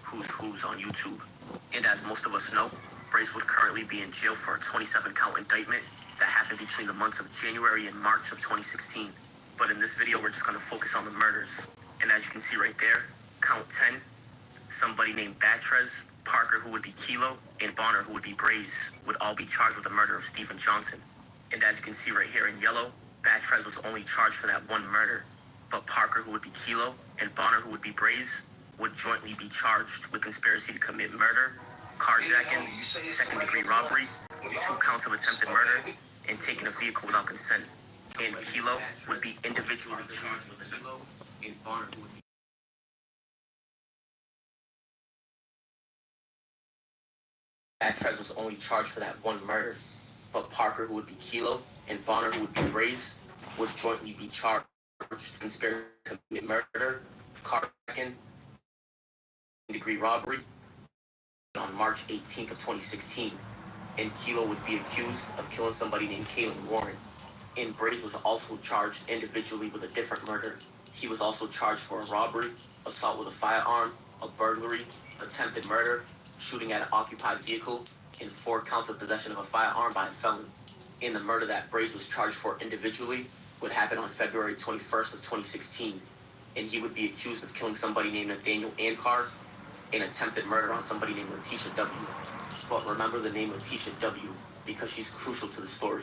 who's on YouTube. And as most of us know, Braze would currently be in jail for a 27-count indictment that happened between the months of January and March of 2016. But in this video, we're just going to focus on the murders. And as you can see right there, count 10, somebody named Batrez, Parker, who would be Kilo, and Bonner, who would be Braze, would all be charged with the murder of Stephen Johnson. And as you can see right here in yellow, Batrez was only charged for that one murder. But Parker, who would be Kilo, and Bonner, who would be Braze, would jointly be charged with conspiracy to commit murder, carjacking, second-degree robbery, 2 counts of attempted murder, and taking a vehicle without consent. And Kilo would be individually charged with Kilo, and Bonner, who would be Batrez was only charged for that one murder, but Parker, who would be Kilo, and Bonner, who would be Braze, would jointly be charged with conspiracy to commit murder, carjacking, degree robbery on March 18th of 2016, and Kilo would be accused of killing somebody named Kalen Warren. And Braze was also charged individually with a different murder. He was also charged for a robbery, assault with a firearm, a burglary, attempted murder, shooting at an occupied vehicle, and 4 counts of possession of a firearm by a felon. And the murder that Braze was charged for individually would happen on February 21st of 2016, and he would be accused of killing somebody named Nathaniel Ankar, and attempted murder on somebody named Letitia W. But remember the name Letitia W because she's crucial to the story.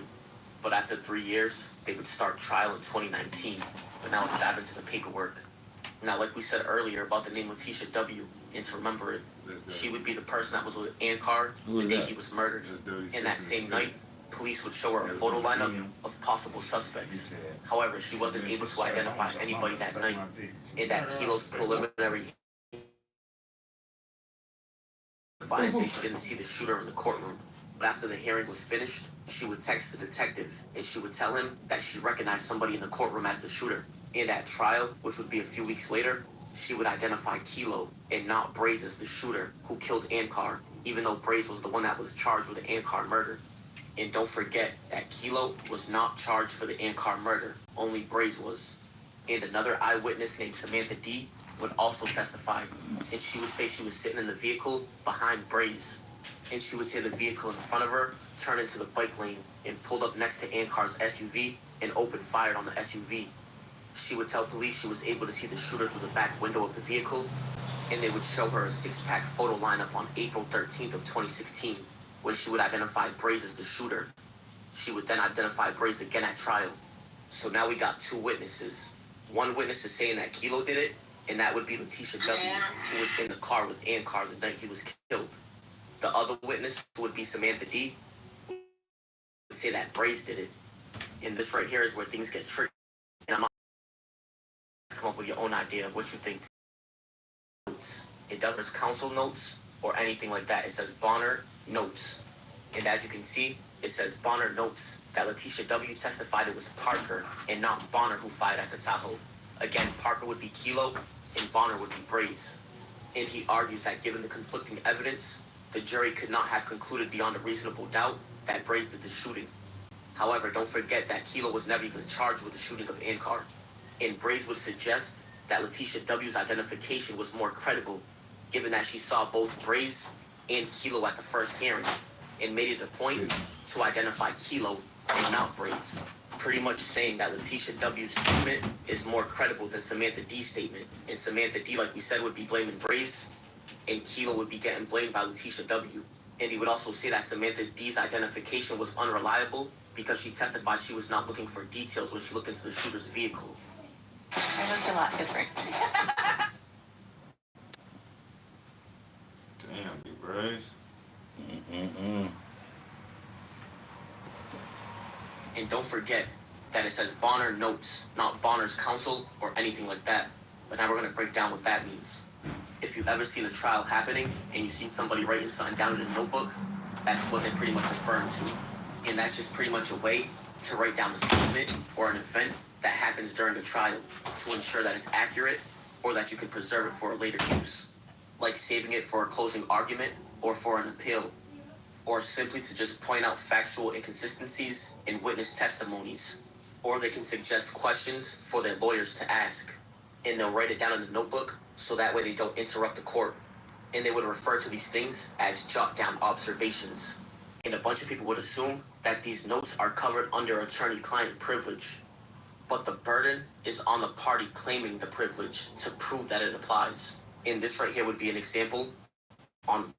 But after 3 years, they would start trial in 2019, but now it's happened to the paperwork. Now, like we said earlier about the name Letitia W, and to remember it, she would be the person that was with Ankar the day he was murdered. And that same night, police would show her a photo lineup of possible suspects. However, she wasn't able to identify anybody that night. And that Kilo's preliminary finds that she didn't see the shooter in the courtroom. But after the hearing was finished, she would text the detective, and she would tell him that she recognized somebody in the courtroom as the shooter. And at trial, which would be a few weeks later, she would identify Kilo and not Braze as the shooter who killed Ankar, even though Braze was the one that was charged with the Ankar murder. And don't forget that Kilo was not charged for the Ankar murder, only Braze was. And another eyewitness named Samantha D would also testify, and she would say she was sitting in the vehicle behind Braze, and she would say the vehicle in front of her turned into the bike lane and pulled up next to Ankar's SUV and opened fire on the SUV. She would tell police she was able to see the shooter through the back window of the vehicle, and they would show her a 6-pack photo lineup on April 13th of 2016, where she would identify Braze as the shooter. She would then identify Braze again at trial. So now we got 2 witnesses. One witness is saying that Kilo did it, and that would be Letitia W, who was in the car with Ankar the night he was killed. The other witness would be Samantha D, who would say that Braze did it. And this right here is where things get tricky. And I'm not come up with your own idea of what you think. It doesn't counsel notes or anything like that. It says Bonner notes. And as you can see, it says Bonner notes that Letitia W testified it was Parker and not Bonner who fired at the Tahoe. Again, Parker would be Kilo and Bonner would be Braze. And he argues that given the conflicting evidence, the jury could not have concluded beyond a reasonable doubt that Braze did the shooting. However, don't forget that Kilo was never even charged with the shooting of Ankar. And Braze would suggest that Letitia W's identification was more credible, given that she saw both Braze and Kilo at the first hearing, and made it a point to identify Kilo and not Braze, pretty much saying that Letitia W's statement is more credible than Samantha D's statement. And Samantha D, like we said, would be blaming Braze, and Kilo would be getting blamed by Letitia W. And he would also say that Samantha D's identification was unreliable because she testified she was not looking for details when she looked into the shooter's vehicle. It looked a lot different. Damn, BBraze. And don't forget that it says Bonner notes, not Bonner's counsel or anything like that. But now we're going to break down what that means. If you've ever seen a trial happening and you've seen somebody writing something down in a notebook, that's what they're pretty much referring to. And that's just pretty much a way to write down a statement or an event that happens during a trial to ensure that it's accurate or that you can preserve it for a later use, like saving it for a closing argument or for an appeal, or simply to just point out factual inconsistencies in witness testimonies, or they can suggest questions for their lawyers to ask, and they'll write it down in the notebook so that way they don't interrupt the court. and they would refer to these things as jot down observations. And a bunch of people would assume that these notes are covered under attorney-client privilege. But the burden is on the party claiming the privilege to prove that it applies. And this right here would be an example on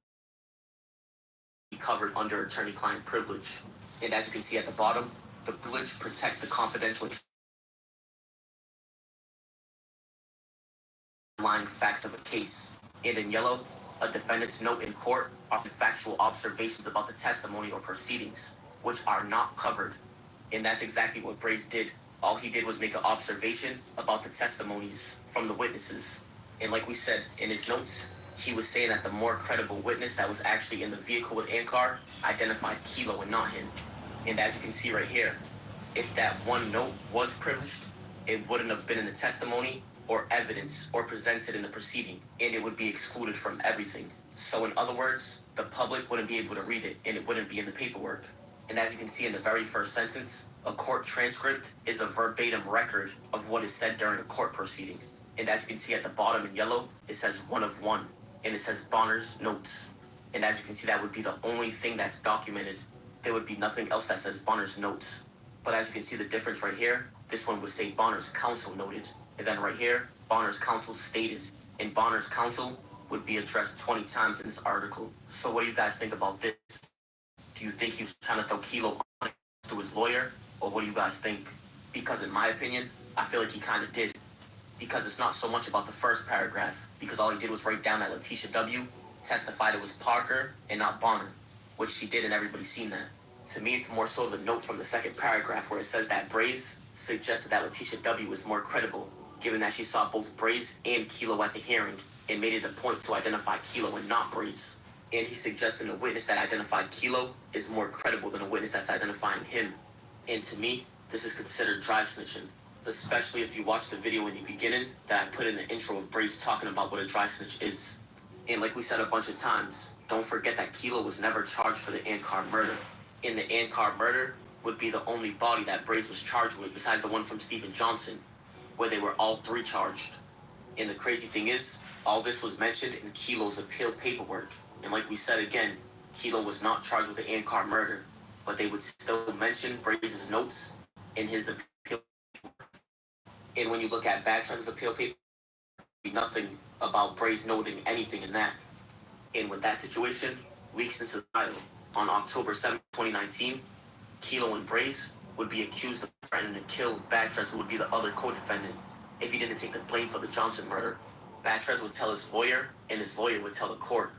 covered under attorney-client privilege. And as you can see at the bottom, the privilege protects the confidential underlying facts of a case. And in yellow, a defendant's note in court are factual observations about the testimony or proceedings, which are not covered. And that's exactly what Braze did. All he did was make an observation about the testimonies from the witnesses. And like we said in his notes, he was saying that the more credible witness that was actually in the vehicle with Ankar identified Kilo and not him. And as you can see right here, if that one note was privileged, it wouldn't have been in the testimony or evidence or presented in the proceeding, and it would be excluded from everything. So in other words, the public wouldn't be able to read it, and it wouldn't be in the paperwork. And as you can see in the very first sentence, a court transcript is a verbatim record of what is said during a court proceeding. And as you can see at the bottom in yellow, it says 1 of 1, and it says Bonner's notes. And as you can see, that would be the only thing that's documented. There would be nothing else that says Bonner's notes. But as you can see the difference right here, this one would say Bonner's counsel noted. And then right here, Bonner's counsel stated. And Bonner's counsel would be addressed 20 times in this article. So what do you guys think about this? Do you think he was trying to throw Kilo to his lawyer? Or what do you guys think? Because in my opinion, I feel like he kind of did. Because it's not so much about the first paragraph. Because all he did was write down that Letitia W. testified it was Parker and not Bonner. Which she did, and everybody's seen that. To me, it's more so the note from the second paragraph where it says that Braze suggested that Letitia W. was more credible, given that she saw both Braze and Kilo at the hearing, and made it a point to identify Kilo and not Braze. And he suggested a witness that identified Kilo is more credible than a witness that's identifying him. And to me, this is considered dry snitching, especially if you watch the video in the beginning that I put in the intro of Braze talking about what a dry snitch is. And like we said a bunch of times, don't forget that Kilo was never charged for the Ankar murder. And the Ankar murder would be the only body that Braze was charged with besides the one from Stephen Johnson, where they were all 3 charged. And the crazy thing is, all this was mentioned in Kilo's appeal paperwork. And like we said again, Kilo was not charged with the Ankar murder, but they would still mention Braze's notes in his appeal paperwork. And when you look at Backtrack's appeal paper, nothing about Braze noting anything in that. And with that situation, weeks into the trial, on October 7, 2019, Kilo and Braze would be accused of threatening to kill Backtrack, who would be the other co-defendant, if he didn't take the blame for the Johnson murder. Backtrack would tell his lawyer, and his lawyer would tell the court.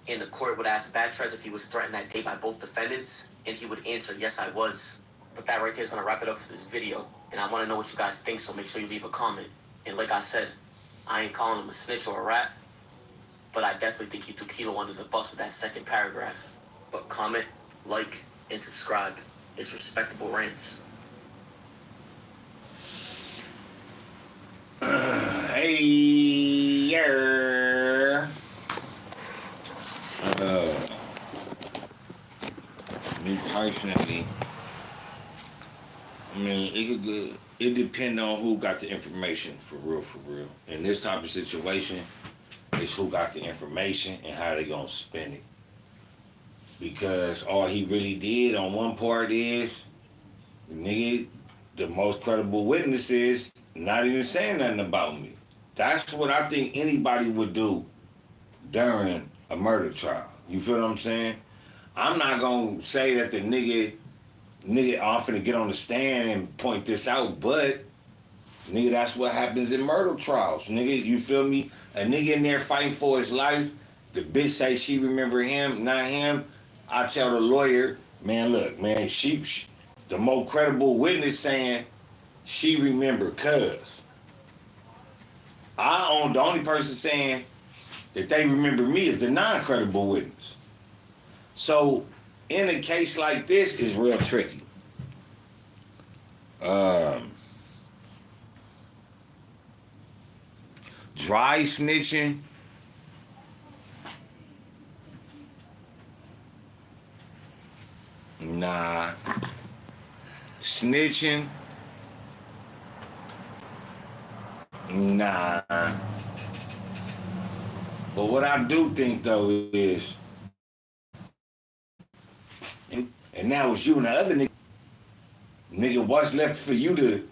And the court would ask Backtrack if he was threatened that day by both defendants, and he would answer, yes, I was. But that right there is going to wrap it up for this video, and I want to know what you guys think, so make sure you leave a comment. And like I said, I ain't calling him a snitch or a rat, but I definitely think he threw Kilo under the bus with that second paragraph. But comment, like, and subscribe. It's Respectable Rants. Hey, yeah. Me personally, I mean, it depends on who got the information, for real, for real. In this type of situation, it's who got the information and how they gonna spend it. Because all he really did on one part is, nigga, the most credible witness is not even saying nothing about me. That's what I think anybody would do during a murder trial. You feel what I'm saying? I'm not gonna say that the nigga, I'm finna get on the stand and point this out, but nigga, that's what happens in murder trials. Nigga, you feel me? A nigga in there fighting for his life, the bitch say she remember him, not him. I tell the lawyer, man, look, man, she the more credible witness saying she remember cuz. The only person saying that they remember me is the non-credible witness. So, in a case like this, it's real tricky. Dry snitching. Nah. Snitching. Nah. But what I do think though is, and now it's you and the other nigga, what's left for you to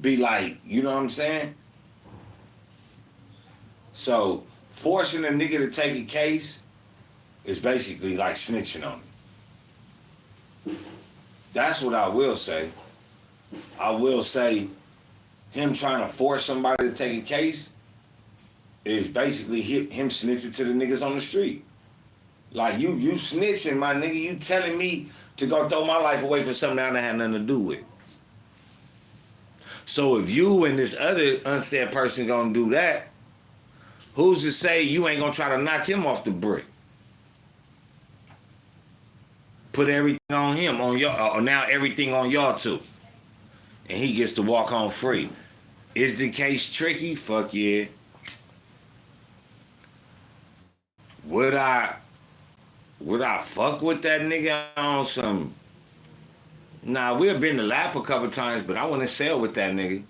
be like, you know what I'm saying? So forcing a nigga to take a case is basically like snitching on him. That's what I will say. I will say him trying to force somebody to take a case is basically him snitching to the niggas on the street. Like you snitching, my nigga, you telling me to go throw my life away for something I don't have nothing to do with. So if you and this other unsaid person gonna do that, who's to say you ain't gonna try to knock him off the brick? Put everything on him, on y'all, now everything on y'all too. And he gets to walk home free. Is the case tricky? Fuck yeah. Would I fuck with that nigga on some? Nah, we've been to lap a couple times, but I wouldn't sell with that nigga.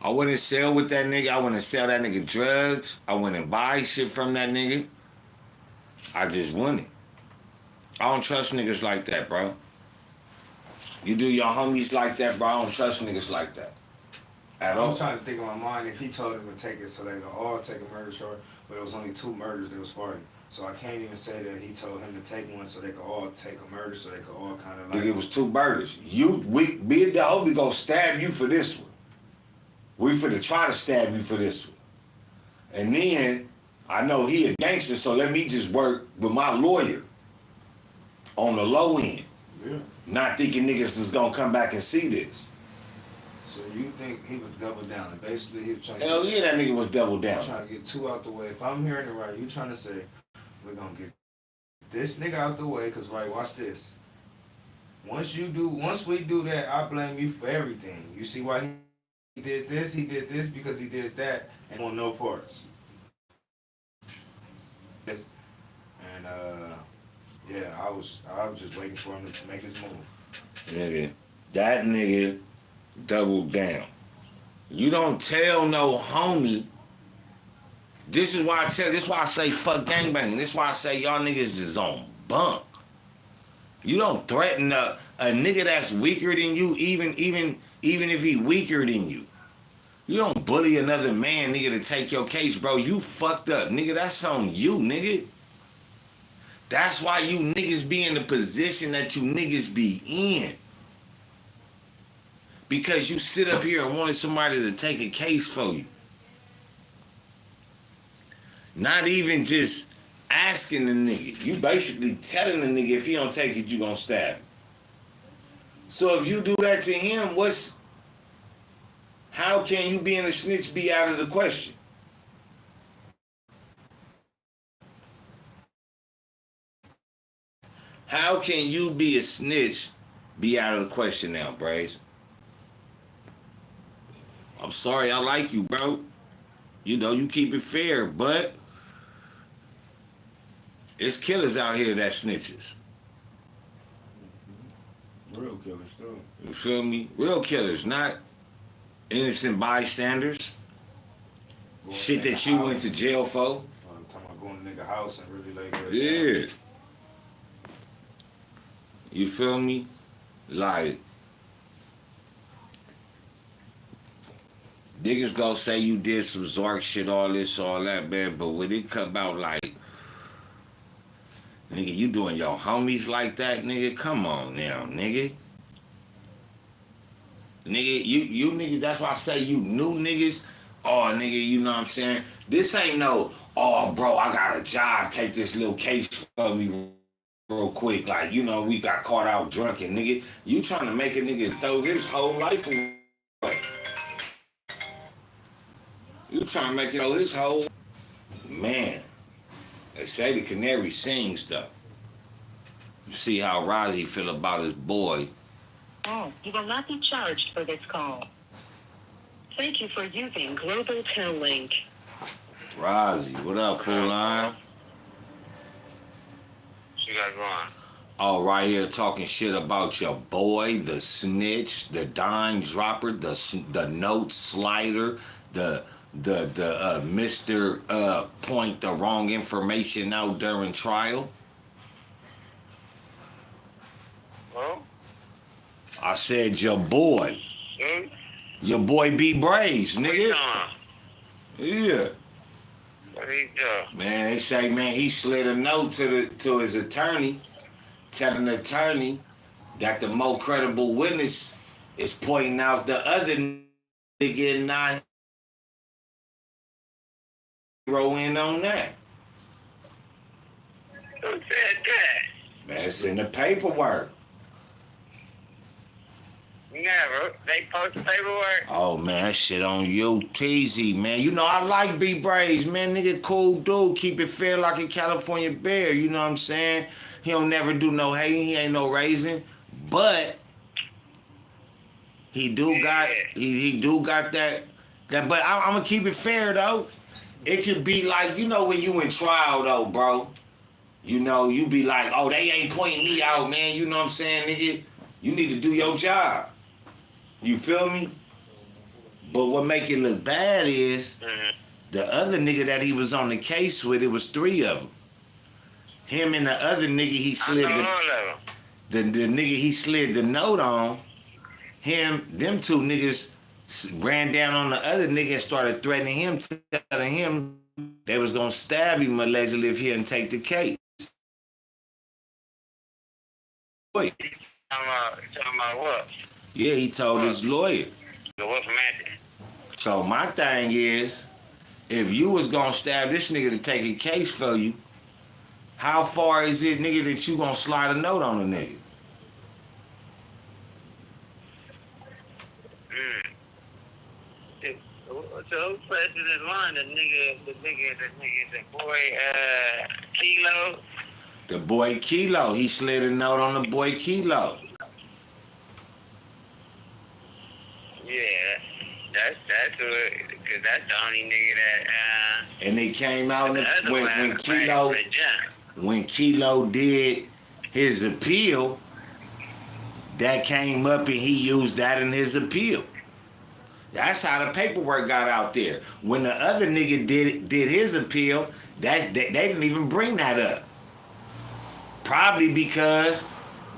I wouldn't sell with that nigga. I wouldn't sell that nigga drugs. I wouldn't buy shit from that nigga. I just wouldn't. I don't trust niggas like that, bro. You do your homies like that, bro. I don't trust niggas like that. At all. I'm trying to think in my mind if he told him to take it so they could all take a murder charge, but it was only 2 murders that was fighting. So I can't even say that he told him to take one so they could all take a murder, so they could all kind of like. Nigga, it was 2 murders. Me and the homie gonna stab you for this one. We finna try to stab you for this one. And then, I know he a gangster, so let me just work with my lawyer on the low end. Yeah. Not thinking niggas is gonna come back and see this. So you think he was double down? And basically, he was trying to. Hell yeah, that nigga was double down. Trying to get 2 out the way. If I'm hearing it right, you trying to say we're gonna get this nigga out the way? Cause right, watch this. Once we do that, I blame you for everything. You see why he did this? He did this because he did that, and on no parts. Yes. And yeah, I was just waiting for him to make his move. Nigga, that nigga doubled down. You don't tell no homie. This is why I say fuck gangbanging. This is why I say y'all niggas is on bunk. You don't threaten a nigga that's weaker than you, even if he weaker than you. You don't bully another man, nigga, to take your case, bro. You fucked up, nigga. That's on you, nigga. That's why you niggas be in the position that you niggas be in. Because you sit up here and wanted somebody to take a case for you. Not even just asking the nigga. You basically telling the nigga if he don't take it, you gonna stab him. So if you do that to him, how can you being a snitch be out of the question? How can you be a snitch be out of the question now, Braze? I'm sorry, I like you, bro. You know, you keep it fair, but it's killers out here that snitches. Real killers, too. You feel me? Real killers, not innocent bystanders. Shit that you went to jail for. I'm talking about going to nigga house and really like that. Yeah. You feel me? Like, niggas gonna say you did some Zark shit, all this, all that, man, but when it come out like, nigga, you doing your homies like that, nigga? Come on now, nigga. Nigga, you niggas, that's why I say you new niggas. Oh, nigga, you know what I'm saying? This ain't no, oh, bro, I got a job, take this little case for me real quick. Like, you know, we got caught out drunken, nigga. You trying to make a nigga throw his whole life away. You trying to make it throw his whole... Man, they say the canary sings, though. You see how Rozzy feel about his boy. Oh, you will not be charged for this call. Thank you for using Global Tel Link. Rozzy, what up, full line? What you got going? All right here talking shit about your boy, the snitch, the dime dropper, the note slider, the Mr. Point the wrong information out during trial? Oh? I said your boy. Hmm? Your boy BBraze, What he nigga. doing? Yeah. What he do? Man, they say, man, he slid a note to his attorney, telling the attorney that the more credible witness is pointing out the other nigga not throw in on that. Who said that? Man, it's in the paperwork. Never. They post the paperwork? Oh man, that shit on you, Teasy, man. You know I like BBraze, man. Nigga, cool dude, keep it fair like a California bear. You know what I'm saying? He don't never do no hating. He ain't no raising, but he do got he do got that. But I'm gonna keep it fair though. It could be like, you know, when you in trial though, bro. You know, you be like, oh, they ain't pointing me out, man. You know what I'm saying, nigga? You need to do your job. You feel me? But what make it look bad is the other nigga that he was on the case with, it was 3 of them. Him and the other nigga he slid the nigga he slid the note on, them 2 niggas ran down on the other nigga and started threatening him, telling him they was gonna stab him allegedly if he didn't take the case. Wait. Talking about what? Yeah, he told his lawyer. So what's the matter? So my thing is, if you was gonna stab this nigga to take a case for you, how far is it, nigga, that you gonna slide a note on a nigga? So who pressed this line? The boy, Kilo? The boy Kilo. He slid a note on the boy Kilo. Yeah, that's what, because that's the only nigga that, And they came out the other when Kilo did his appeal, that came up and he used that in his appeal. That's how the paperwork got out there. When the other nigga did his appeal, they didn't even bring that up. Probably because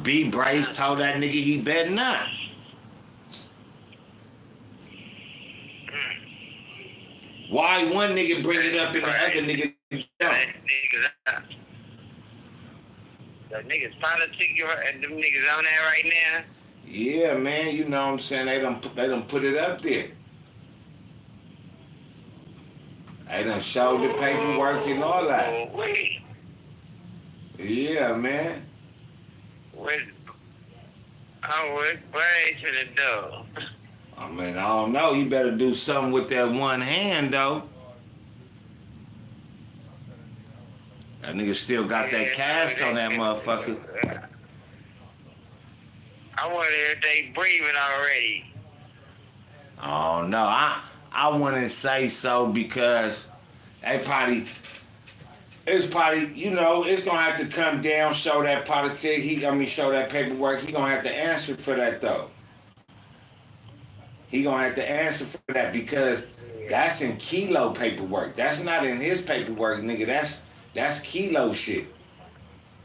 BBraze told that nigga he better not. Why one nigga bring it up and the other nigga don't? The niggas politicking and them niggas on there right now. Yeah, man, you know what I'm saying? They done put it up there. They done showed the paperwork and all that. Wait. Yeah, man. What should it do? I mean, I don't know. He better do something with that one hand, though. That nigga still got that cast on that motherfucker. I wonder if they breathing already. Oh, no. I wouldn't say so because it's probably, you know, it's going to have to come down, show that show that paperwork. He going to have to answer for that, though. He going to have to answer for that because that's in Kilo paperwork. That's not in his paperwork, nigga. That's Kilo shit.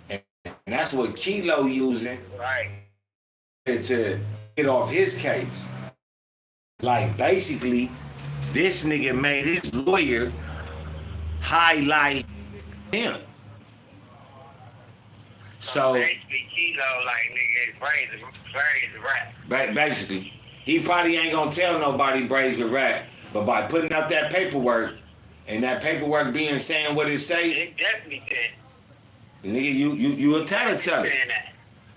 And that's what Kilo using to get off his case. Like, basically, this nigga made his lawyer highlight him. So basically, Kilo, like, nigga, Braze is rap. Basically, he probably ain't gonna tell nobody Braze a rat, but by putting out that paperwork, and that paperwork being saying what it say, it definitely did. Nigga, you a tatter.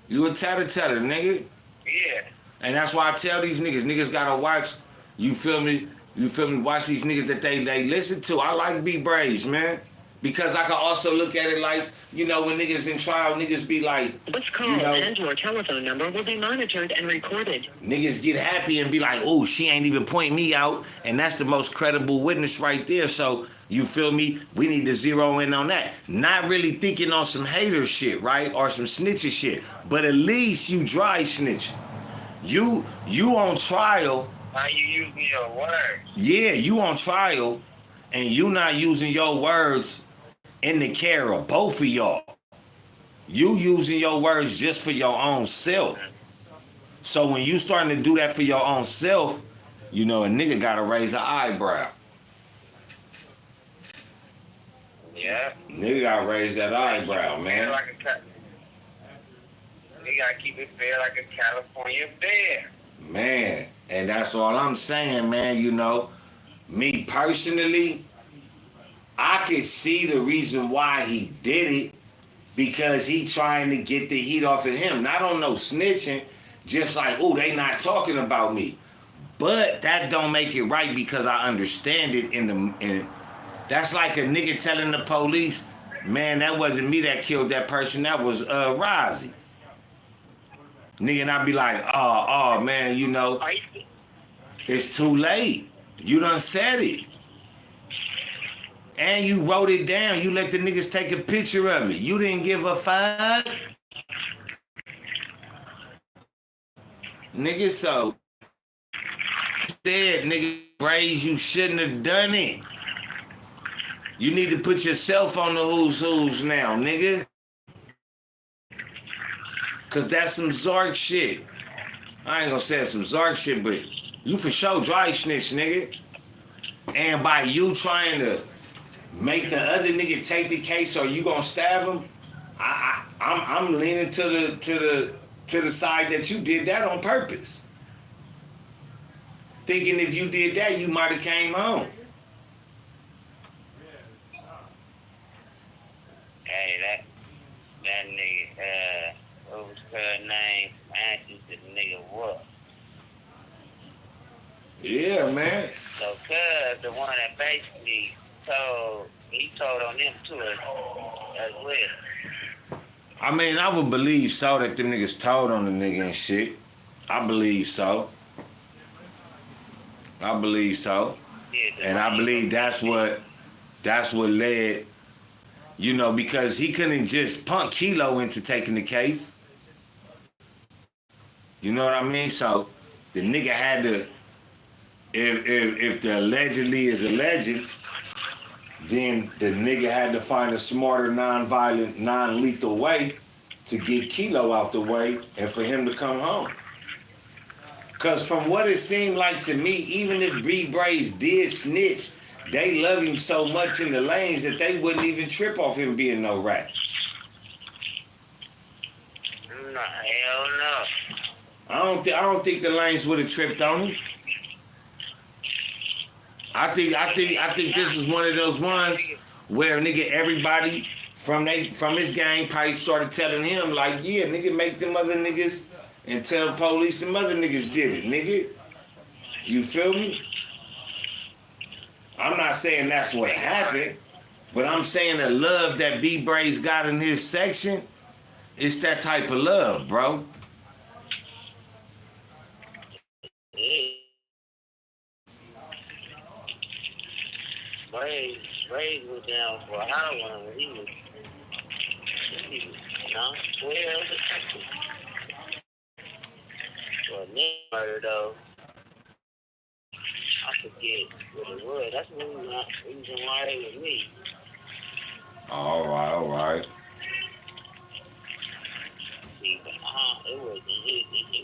You a tatter, nigga. Yeah. And that's why I tell these niggas gotta watch, you feel me, watch these niggas that they listen to. I like BBraze, man. Because I can also look at it like, you know, when niggas in trial, niggas be like, This call you know, and your telephone number will be monitored and recorded. Niggas get happy and be like, oh, she ain't even point me out. And that's the most credible witness right there. So, you feel me? We need to zero in on that. Not really thinking on some hater shit, right? Or some snitcher shit. But at least you dry snitch. You on trial How you using your words? Yeah, you on trial, and you not using your words in the care of both of y'all. You using your words just for your own self. So when you starting to do that for your own self, you know a nigga gotta raise an eyebrow. Yeah. Nigga gotta raise that eyebrow, man. You gotta keep it fair like a California bear. Man, and that's all I'm saying, man. You know, me personally, I can see the reason why he did it, because he trying to get the heat off of him. Not on no snitching, just like, oh, they not talking about me. But that don't make it right, because I understand it that's like a nigga telling the police, man, that wasn't me that killed that person, that was Rozzy. Nigga, and I be like, oh, man, you know, it's too late. You done said it. And you wrote it down. You let the niggas take a picture of it. You didn't give a fuck. Nigga, so said, nigga, Braze, you shouldn't have done it. You need to put yourself on the who's now, nigga. Cause that's some Zark shit. I ain't gonna say it's some Zark shit, but you for sure dry snitch, nigga. And by you trying to make the other nigga take the case, or you gonna stab him, I'm leaning to the side that you did that on purpose. Thinking if you did that, you might have came home. Hey, that nigga, what was her name? Answers the nigga what? Yeah, man. So, cuz the one that basically told on them too as well. I mean, I would believe so that them niggas told on the nigga and shit. I believe so. I believe so. Yeah, And I believe that's what led, you know, because he couldn't just punk Kilo into taking the case. You know what I mean? So the nigga had to, if the allegedly is alleged, then the nigga had to find a smarter, non-violent, non-lethal way to get Kilo out the way and for him to come home. Because from what it seemed like to me, even if BBraze did snitch, they love him so much in the lanes that they wouldn't even trip off him being no rat. No, hell no. I don't think the lanes would have tripped on him. I think this is one of those ones where nigga everybody from his gang probably started telling him like, yeah, nigga, make them other niggas and tell the police some other niggas did it, nigga. You feel me? I'm not saying that's what happened, but I'm saying the love that BBraze got in his section, it's that type of love, bro. Braze was down for a hot one when he was 12 for a nigga murder though. I forget what it was. That's the reason why they with me. All right. See, but it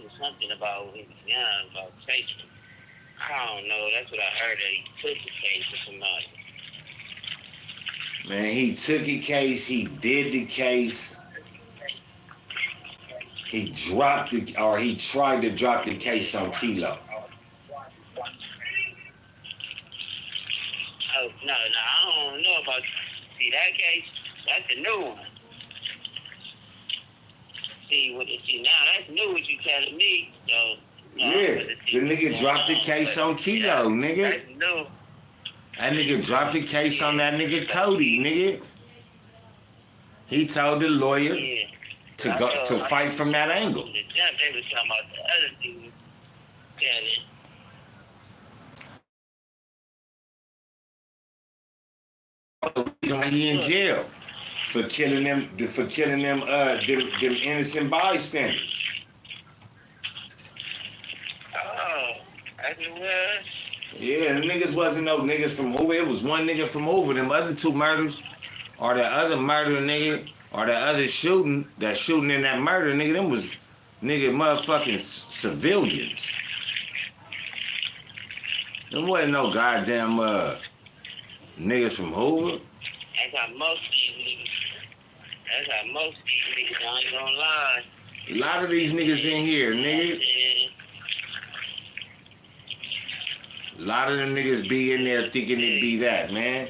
was something about when he was young, about safety. I don't know. That's what I heard, that he took the case to somebody. Man, he took a case, he did the case. He tried to drop the case on Kilo. Oh, no, I don't know about, see, that case, that's the new one. See, now that's new what you telling me, so. No, Yeah, the nigga dropped the case on Kilo, yeah, nigga. That's new. That nigga dropped the case on that nigga Cody, nigga. He told the lawyer to fight from that angle. The jump, they was talking about the other dude telling. He in jail for killing them innocent bystanders. Oh, As it was. Yeah, the niggas wasn't no niggas from Hoover. It was one nigga from Hoover. Them other two murders, or that other murder nigga, or that other shooting, that shooting in that murder nigga, them was nigga motherfucking civilians. Them wasn't no goddamn niggas from Hoover. That's how most of these niggas. That's how most of these niggas, I ain't gonna lie. A lot of these niggas in here, nigga. A lot of them niggas be in there thinking it be that, man.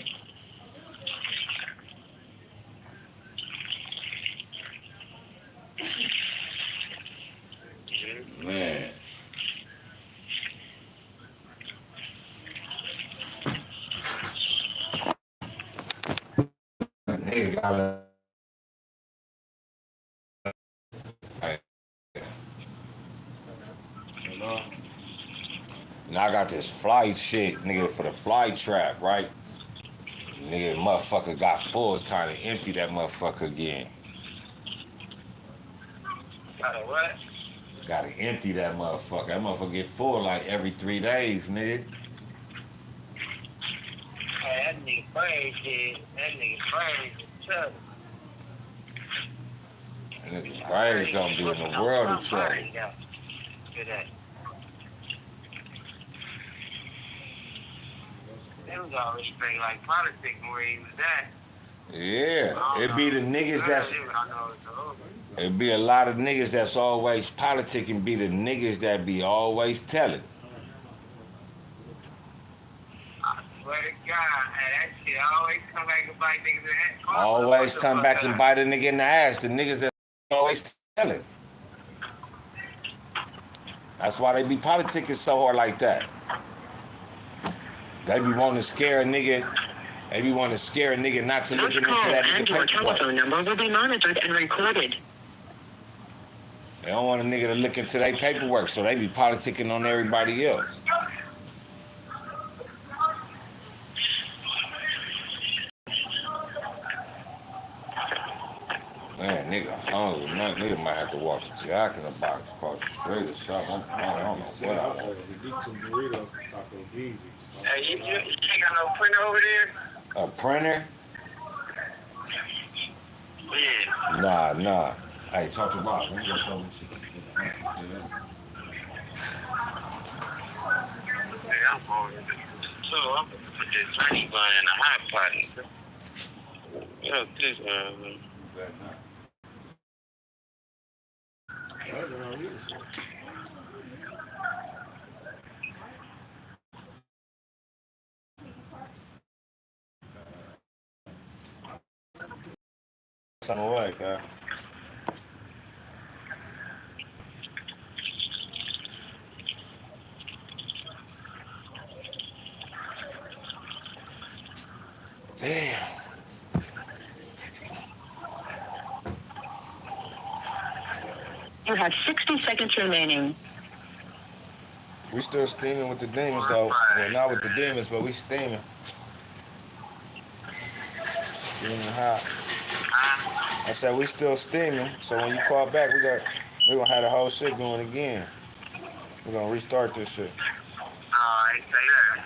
Man. Nigga gotta. Now I got this fly shit, nigga, for the fly trap, right? Nigga, motherfucker got full, it's time to empty that motherfucker again. Gotta what? Gotta empty that motherfucker. That motherfucker get full like every 3 days, nigga. Hey, that nigga crazy. That nigga crazy. Trouble. And nigga Braze gonna be in the world of trouble. Good at. They was always straight like politics where he was at. Yeah, it be the niggas that's. It be a lot of niggas that's always politicking, be the niggas that be always telling. I swear to God, that shit always come back and bite niggas in the ass. Always come back and bite a nigga in the ass. The niggas that always telling. That's why they be politicking so hard like that. They be wanting to scare a nigga. They be wanting to scare a nigga not to looking into that nigga and your telephone number will be monitored and recorded. They don't want a nigga to look into their paperwork, so they be politicking on everybody else. Man, nigga hungry. Man, nigga might have to walk to Jack in the Box across the street or something. I don't know what I want. We get some burritos from Taco Easy. Hey, you ain't got no printer over there? A printer? Yeah. Nah. Hey, talk to Bob. Let me go show him shit. Yeah, I'm going to so I'm going to put this honey bun in a hot pot. Yo, this Something like that. Damn. You have 60 seconds remaining. We still steaming with the demons though. Well, not with the demons, but we steaming. Steaming hot. I said we still steaming, so when you call back, we're gonna have the whole shit going again. We're gonna restart this shit. I say that.